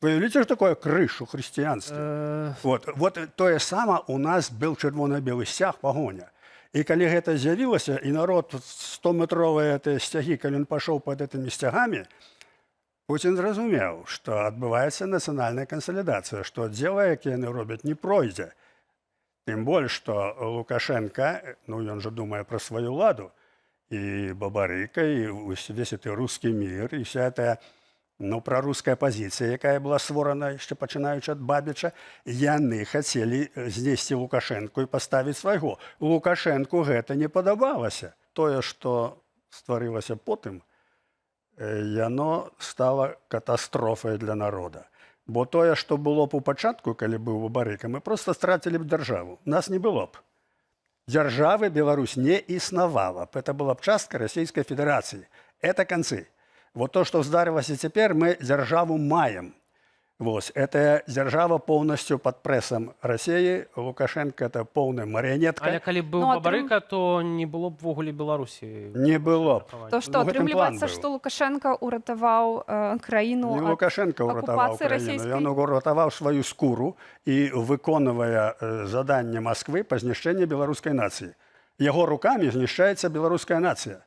Уявите, что такое крыш у хрысціянства. Вот тое сама у нас был чырвона-белы сцяг пагоня. І калі гэта з'явілася, і народ 100-метровыя сцягі, калі ён пашоў пад гэтымі сцягамі, Путін зразумеў, што адбываецца нацыянальная кансалідацыя, што дзела, якія яны робяць, не пройдзе. Тым больш, што Лукашенко, ну ён жа думае пра сваю ладу, і Бабарыка, і весь гэты рускі мір, і вся эта праруская пазіцыя, якая была створана яшчэ пачынаючы ад Бабіча, яны хацелі знесці Лукашэнку і паставіць свайго. Лукашэнку гэта не падабалася. Тое, што стварылася потым, яно стала катастрофай для народа. Бо тое, што было б у пачатку, калі быў Бабарыка, мы проста страцілі б дзяржаву. Нас не было б. Дзяржавы Беларусь не існавала б. Это была б частка Расійскай Федэрацыі. Это канцы. Вот то, что здарылася цяпер, мы дзяржаву маем. Вось, это дзяржава полностью под прессом России. Лукашенко это полная марионетка. Але калі быў Бабарыка, то не было б ввогуле Беларусі. Не было б. То што, атрымліваецца, што Лукашенко уратаваў краіну ад окупацыі расійскай? Ён уратаваў сваю скуру і выконвае заданне Москвы па знішчэнні беларускай нацыі. Яго рукамі знішчаецца беларуская нацыя.